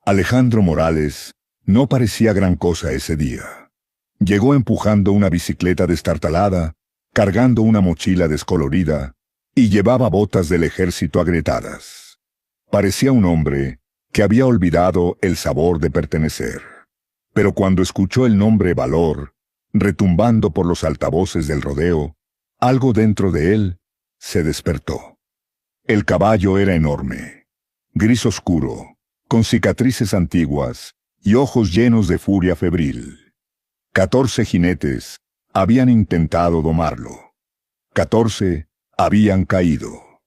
Alejandro Morales no parecía gran cosa ese día. Llegó empujando una bicicleta destartalada, cargando una mochila descolorida, y llevaba botas del ejército agrietadas. Parecía un hombre que había olvidado el sabor de pertenecer. Pero cuando escuchó el nombre Valor, retumbando por los altavoces del rodeo, algo dentro de él se despertó. El caballo era enorme, gris oscuro, con cicatrices antiguas y ojos llenos de furia febril. 14 jinetes habían intentado domarlo. 14 habían caído.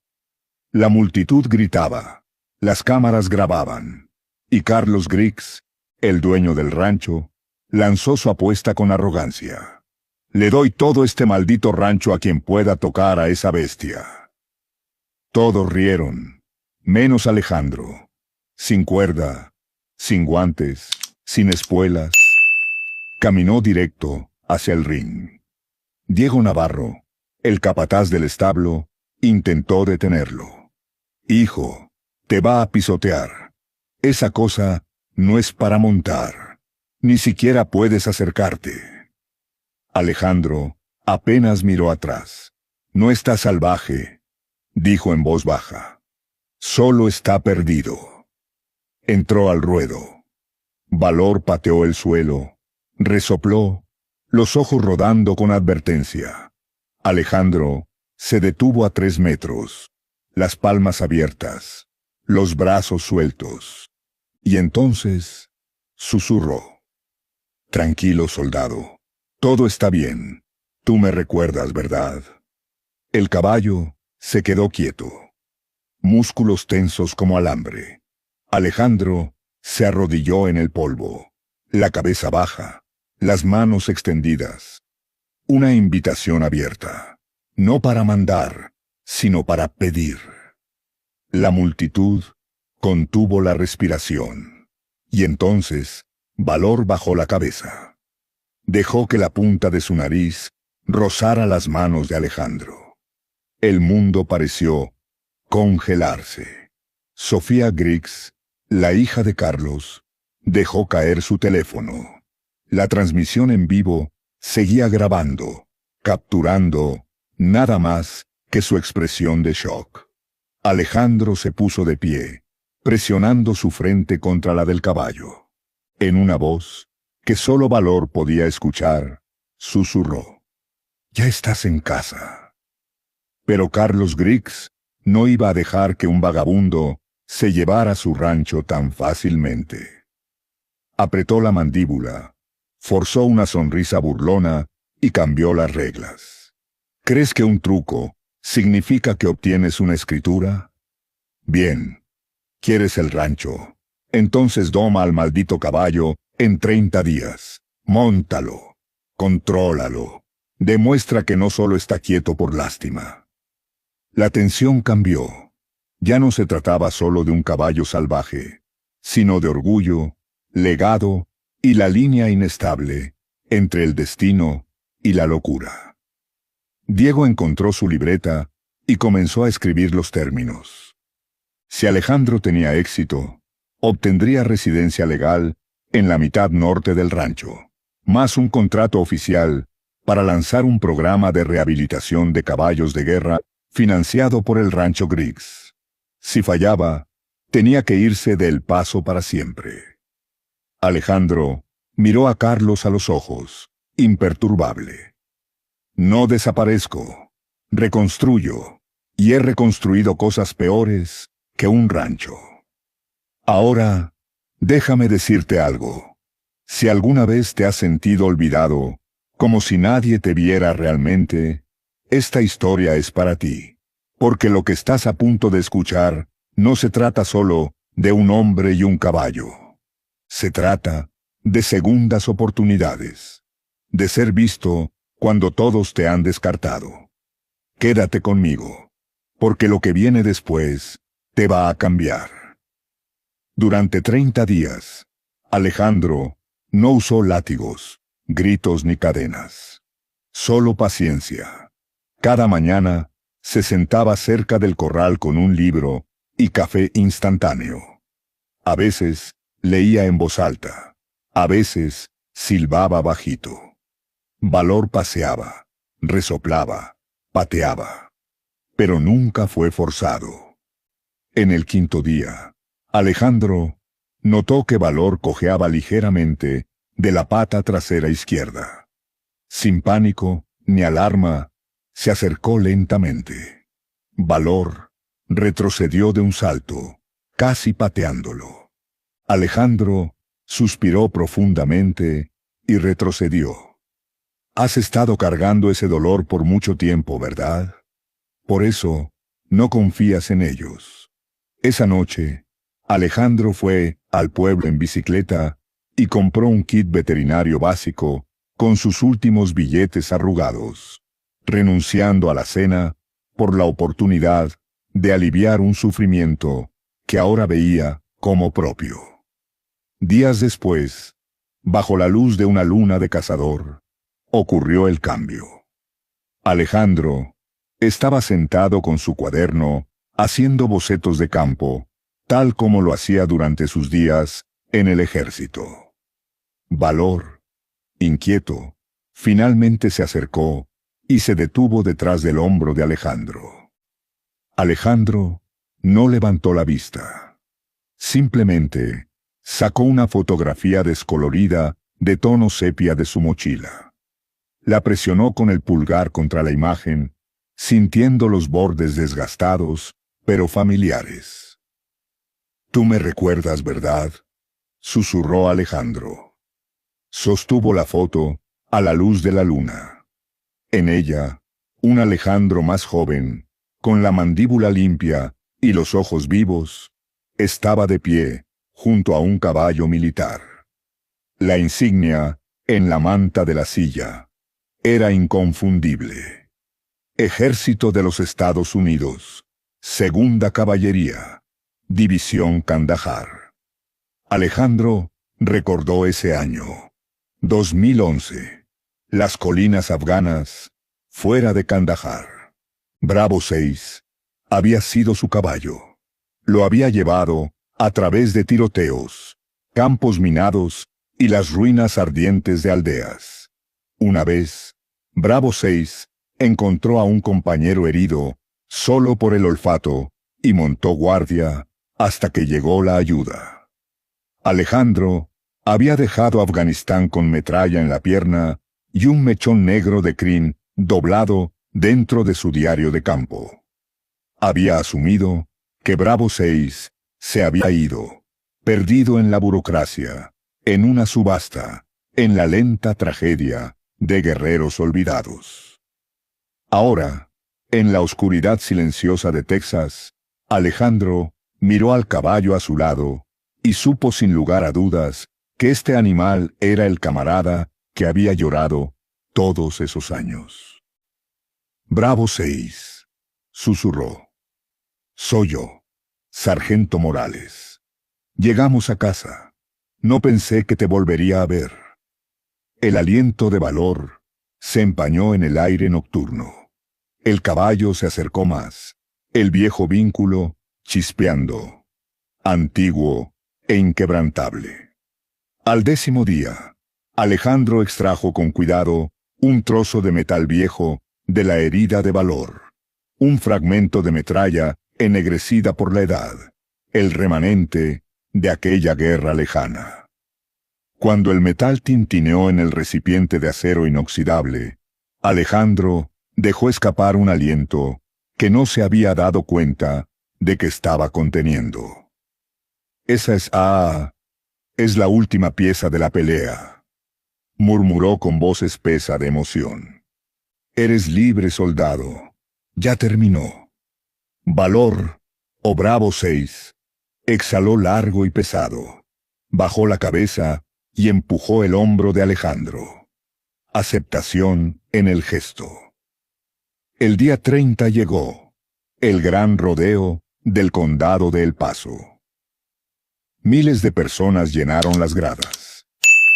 La multitud gritaba, las cámaras grababan, y Carlos Griggs, el dueño del rancho, lanzó su apuesta con arrogancia. Le doy todo este maldito rancho a quien pueda tocar a esa bestia. Todos rieron, menos Alejandro. Sin cuerda, sin guantes, sin espuelas. Caminó directo hacia el ring. Diego Navarro, el capataz del establo, intentó detenerlo. Hijo, te va a pisotear. Esa cosa no es para montar. Ni siquiera puedes acercarte. Alejandro apenas miró atrás. No está salvaje, dijo en voz baja. Solo está perdido. Entró al ruedo. Valor pateó el suelo, resopló, los ojos rodando con advertencia. Alejandro se detuvo a 3 metros, las palmas abiertas, los brazos sueltos. Y entonces susurró. Tranquilo, soldado. Todo está bien. Tú me recuerdas, ¿verdad? El caballo se quedó quieto. Músculos tensos como alambre. Alejandro se arrodilló en el polvo, la cabeza baja, las manos extendidas. Una invitación abierta, no para mandar, sino para pedir. La multitud contuvo la respiración, y entonces Valor bajó la cabeza. Dejó que la punta de su nariz rozara las manos de Alejandro. El mundo pareció congelarse. Sofía Griggs, la hija de Carlos, dejó caer su teléfono. La transmisión en vivo seguía grabando, capturando nada más que su expresión de shock. Alejandro se puso de pie, presionando su frente contra la del caballo. En una voz que solo Valor podía escuchar, susurró. Ya estás en casa. Pero Carlos Griggs no iba a dejar que un vagabundo se llevara su rancho tan fácilmente. Apretó la mandíbula, forzó una sonrisa burlona y cambió las reglas. ¿Crees que un truco significa que obtienes una escritura? Bien. ¿Quieres el rancho? Entonces doma al maldito caballo en 30 días. Móntalo. Contrólalo. Demuestra que no solo está quieto por lástima. La tensión cambió. Ya no se trataba solo de un caballo salvaje, sino de orgullo, legado y la línea inestable entre el destino y la locura. Diego encontró su libreta y comenzó a escribir los términos. Si Alejandro tenía éxito, obtendría residencia legal en la mitad norte del rancho, más un contrato oficial para lanzar un programa de rehabilitación de caballos de guerra financiado por el rancho Griggs. Si fallaba, tenía que irse de El Paso para siempre. Alejandro miró a Carlos a los ojos, imperturbable. No desaparezco, reconstruyo, y he reconstruido cosas peores que un rancho. Ahora, déjame decirte algo. Si alguna vez te has sentido olvidado, como si nadie te viera realmente, esta historia es para ti. Porque lo que estás a punto de escuchar no se trata solo de un hombre y un caballo. Se trata de segundas oportunidades, de ser visto cuando todos te han descartado. Quédate conmigo, porque lo que viene después te va a cambiar. Durante 30 días, Alejandro no usó látigos, gritos ni cadenas. Solo paciencia. Cada mañana se sentaba cerca del corral con un libro y café instantáneo. A veces Leía en voz alta. A veces, silbaba bajito. Valor paseaba, resoplaba, pateaba. Pero nunca fue forzado. En el quinto día, Alejandro notó que Valor cojeaba ligeramente de la pata trasera izquierda. Sin pánico ni alarma, se acercó lentamente. Valor retrocedió de un salto, casi pateándolo. Alejandro suspiró profundamente y retrocedió. Has estado cargando ese dolor por mucho tiempo, ¿verdad? Por eso, no confías en ellos. Esa noche, Alejandro fue al pueblo en bicicleta y compró un kit veterinario básico con sus últimos billetes arrugados, renunciando a la cena por la oportunidad de aliviar un sufrimiento que ahora veía como propio. Días después, bajo la luz de una luna de cazador, ocurrió el cambio. Alejandro estaba sentado con su cuaderno, haciendo bocetos de campo, tal como lo hacía durante sus días en el ejército. Valor, inquieto, finalmente se acercó y se detuvo detrás del hombro de Alejandro. Alejandro no levantó la vista. Simplemente sacó una fotografía descolorida de tono sepia de su mochila. La presionó con el pulgar contra la imagen, sintiendo los bordes desgastados, pero familiares. «Tú me recuerdas, ¿verdad?», susurró Alejandro. Sostuvo la foto a la luz de la luna. En ella, un Alejandro más joven, con la mandíbula limpia y los ojos vivos, estaba de pie, junto a un caballo militar. La insignia, en la manta de la silla, era inconfundible. Ejército de los Estados Unidos, Segunda Caballería, División Kandahar. Alejandro recordó ese año, 2011, las colinas afganas, fuera de Kandahar. Bravo 6 había sido su caballo. Lo había llevado a través de tiroteos, campos minados y las ruinas ardientes de aldeas. Una vez, Bravo 6 encontró a un compañero herido solo por el olfato y montó guardia hasta que llegó la ayuda. Alejandro había dejado Afganistán con metralla en la pierna y un mechón negro de crin doblado dentro de su diario de campo. Había asumido que Bravo 6 se había ido, perdido en la burocracia, en una subasta, en la lenta tragedia de guerreros olvidados. Ahora, en la oscuridad silenciosa de Texas, Alejandro miró al caballo a su lado y supo sin lugar a dudas que este animal era el camarada que había llorado todos esos años. Bravo 6, susurró. Soy yo, Sargento Morales. Llegamos a casa. No pensé que te volvería a ver. El aliento de Valor se empañó en el aire nocturno. El caballo se acercó más, el viejo vínculo chispeando, antiguo e inquebrantable. Al 10º día, Alejandro extrajo con cuidado un trozo de metal viejo de la herida de Valor, un fragmento de metralla ennegrecida por la edad, el remanente de aquella guerra lejana. Cuando el metal tintineó en el recipiente de acero inoxidable, Alejandro dejó escapar un aliento que no se había dado cuenta de que estaba conteniendo. Esa es la última pieza de la pelea, murmuró con voz espesa de emoción. Eres libre, soldado. Ya terminó. Valor, o Bravo 6, exhaló largo y pesado, bajó la cabeza y empujó el hombro de Alejandro. Aceptación en el gesto. El día 30 llegó, el gran rodeo del condado de El Paso. Miles de personas llenaron las gradas.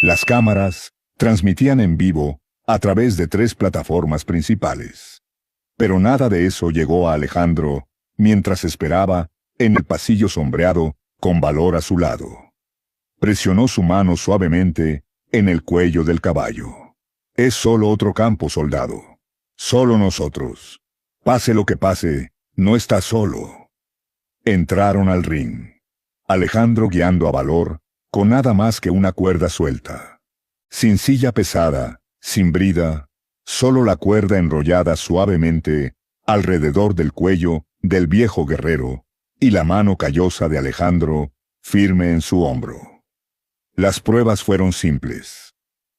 Las cámaras transmitían en vivo a través de 3 plataformas principales. Pero nada de eso llegó a Alejandro mientras esperaba en el pasillo sombreado con Valor a su lado. Presionó su mano suavemente en el cuello del caballo. Es solo otro campo, soldado. Solo nosotros. Pase lo que pase, no está solo. Entraron al ring. Alejandro guiando a Valor, con nada más que una cuerda suelta. Sin silla pesada, sin brida, solo la cuerda enrollada suavemente alrededor del cuello del viejo guerrero, y la mano callosa de Alejandro, firme en su hombro. Las pruebas fueron simples.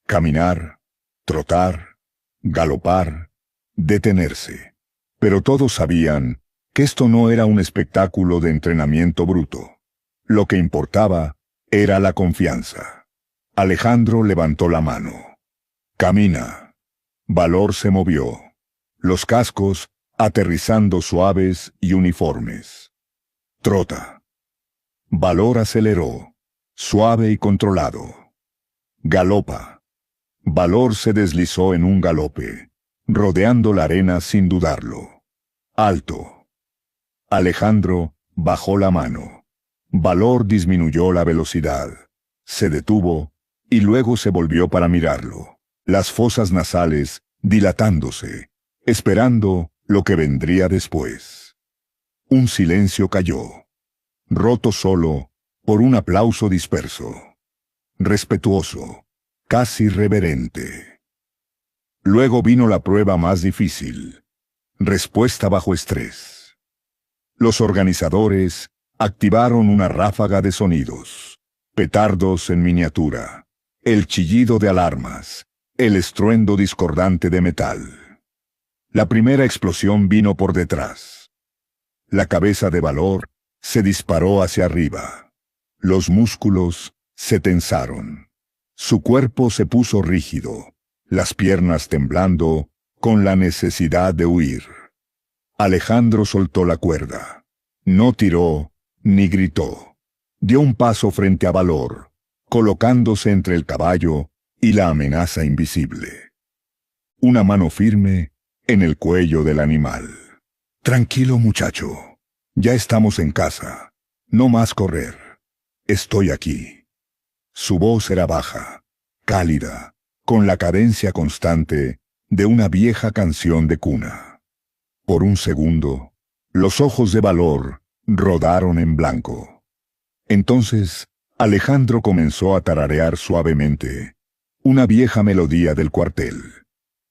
Caminar, trotar, galopar, detenerse. Pero todos sabían que esto no era un espectáculo de entrenamiento bruto. Lo que importaba era la confianza. Alejandro levantó la mano. Camina. Valor se movió. Los cascos aterrizando suaves y uniformes. Trota. Valor aceleró, suave y controlado. Galopa. Valor se deslizó en un galope, rodeando la arena sin dudarlo. Alto. Alejandro bajó la mano. Valor disminuyó la velocidad. Se detuvo y luego se volvió para mirarlo. Las fosas nasales dilatándose, esperando lo que vendría después. Un silencio cayó, roto solo por un aplauso disperso, respetuoso, casi reverente. Luego vino la prueba más difícil, respuesta bajo estrés. Los organizadores activaron una ráfaga de sonidos, petardos en miniatura, el chillido de alarmas, el estruendo discordante de metal. La primera explosión vino por detrás. La cabeza de Valor se disparó hacia arriba. Los músculos se tensaron. Su cuerpo se puso rígido, las piernas temblando con la necesidad de huir. Alejandro soltó la cuerda. No tiró ni gritó. Dio un paso frente a Valor, colocándose entre el caballo y la amenaza invisible. Una mano firme en el cuello del animal. Tranquilo, muchacho. Ya estamos en casa. No más correr. Estoy aquí. Su voz era baja, cálida, con la cadencia constante de una vieja canción de cuna. Por un segundo, los ojos de Valor rodaron en blanco. Entonces, Alejandro comenzó a tararear suavemente una vieja melodía del cuartel.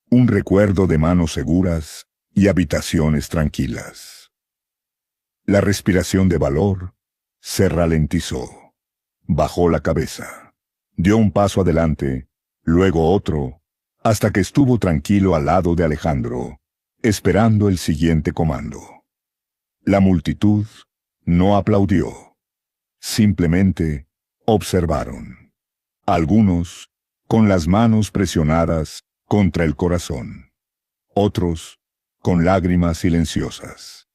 Un recuerdo de manos seguras y habitaciones tranquilas. La respiración de Valor se ralentizó. Bajó la cabeza. Dio un paso adelante, luego otro, hasta que estuvo tranquilo al lado de Alejandro, esperando el siguiente comando. La multitud no aplaudió. Simplemente observaron. Algunos, con las manos presionadas contra el corazón. Otros, con lágrimas silenciosas.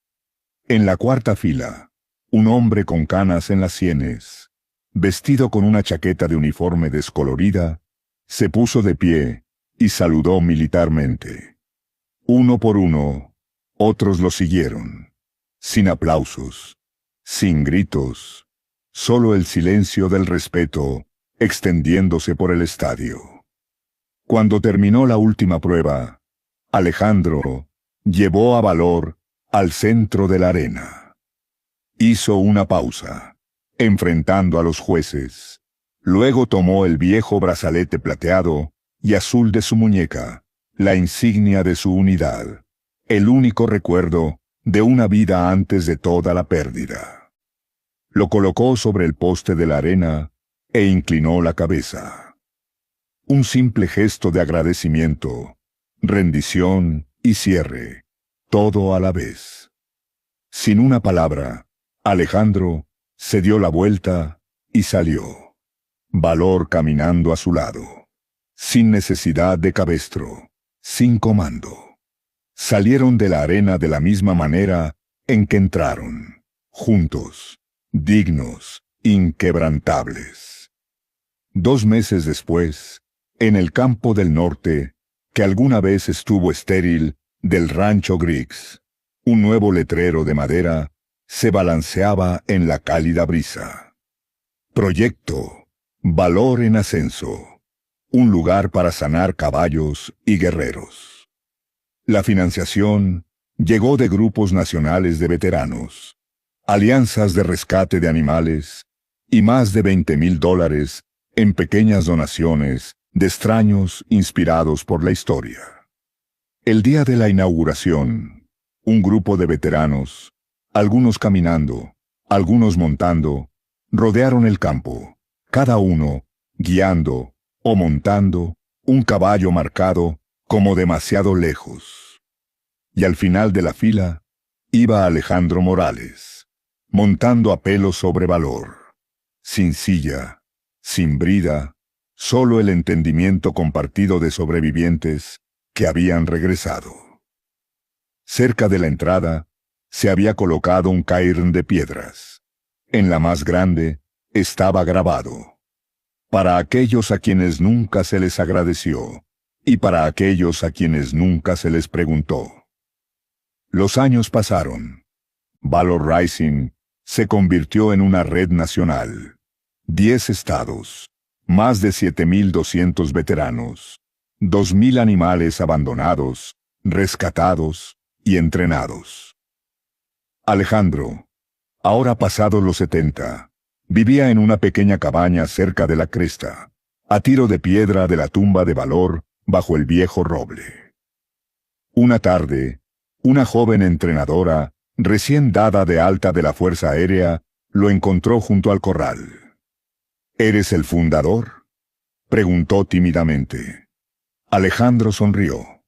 En la cuarta fila, un hombre con canas en las sienes, vestido con una chaqueta de uniforme descolorida, se puso de pie y saludó militarmente. Uno por uno, otros lo siguieron, sin aplausos, sin gritos, solo el silencio del respeto extendiéndose por el estadio. Cuando terminó la última prueba, Alejandro llevó a Valor al centro de la arena. Hizo una pausa, enfrentando a los jueces. Luego tomó el viejo brazalete plateado y azul de su muñeca, la insignia de su unidad, el único recuerdo de una vida antes de toda la pérdida. Lo colocó sobre el poste de la arena e inclinó la cabeza. Un simple gesto de agradecimiento, rendición y cierre, todo a la vez. Sin una palabra, Alejandro se dio la vuelta y salió. Valor caminando a su lado, sin necesidad de cabestro, sin comando. Salieron de la arena de la misma manera en que entraron, juntos, dignos, inquebrantables. 2 meses después, en el campo del norte, que alguna vez estuvo estéril, del rancho Griggs, un nuevo letrero de madera se balanceaba en la cálida brisa. Proyecto Valor en Ascenso. Un lugar para sanar caballos y guerreros. La financiación llegó de grupos nacionales de veteranos, alianzas de rescate de animales y más de $20,000 en pequeñas donaciones de extraños inspirados por la historia. El día de la inauguración, un grupo de veteranos, algunos caminando, algunos montando, rodearon el campo, cada uno guiando o montando un caballo marcado como demasiado lejos. Y al final de la fila iba Alejandro Morales, montando a pelo sobre Valor, sin silla, sin brida, solo el entendimiento compartido de sobrevivientes que habían regresado. Cerca de la entrada se había colocado un cairn de piedras. En la más grande estaba grabado: para aquellos a quienes nunca se les agradeció, y para aquellos a quienes nunca se les preguntó. Los años pasaron. Valor Rising se convirtió en una red nacional. 10 estados, más de 7,200 veteranos, 2,000 animales abandonados, rescatados y entrenados. Alejandro, ahora pasados los 70, vivía en una pequeña cabaña cerca de la cresta, a tiro de piedra de la tumba de Valor bajo el viejo roble. Una tarde, una joven entrenadora, recién dada de alta de la Fuerza Aérea, lo encontró junto al corral. ¿Eres el fundador?, preguntó tímidamente. Alejandro sonrió.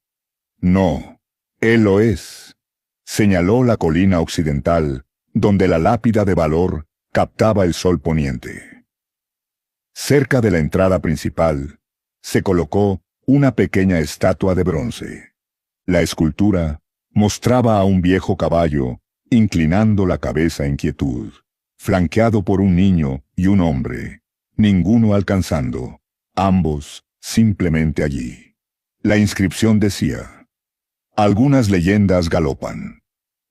No, él lo es. Señaló la colina occidental, donde la lápida de Valor captaba el sol poniente. Cerca de la entrada principal, se colocó una pequeña estatua de bronce. La escultura mostraba a un viejo caballo, inclinando la cabeza en quietud, flanqueado por un niño y un hombre, ninguno alcanzando, ambos simplemente allí. La inscripción decía: algunas leyendas galopan,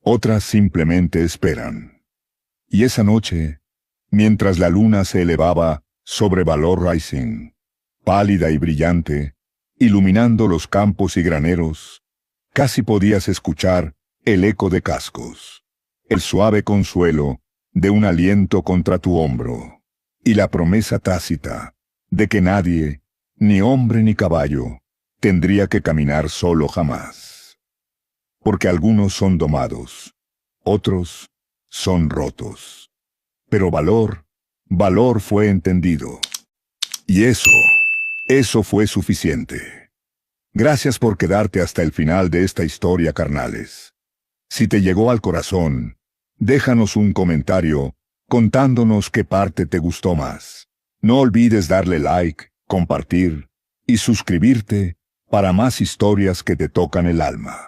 otras simplemente esperan. Y esa noche, mientras la luna se elevaba sobre Valor Rising, pálida y brillante, iluminando los campos y graneros, casi podías escuchar el eco de cascos, el suave consuelo de un aliento contra tu hombro, y la promesa tácita de que nadie, ni hombre ni caballo, tendría que caminar solo jamás. Porque algunos son domados, otros son rotos. Pero Valor fue entendido. Y eso fue suficiente. Gracias por quedarte hasta el final de esta historia, carnales. Si te llegó al corazón, déjanos un comentario contándonos qué parte te gustó más. No olvides darle like, compartir y suscribirte para más historias que te tocan el alma.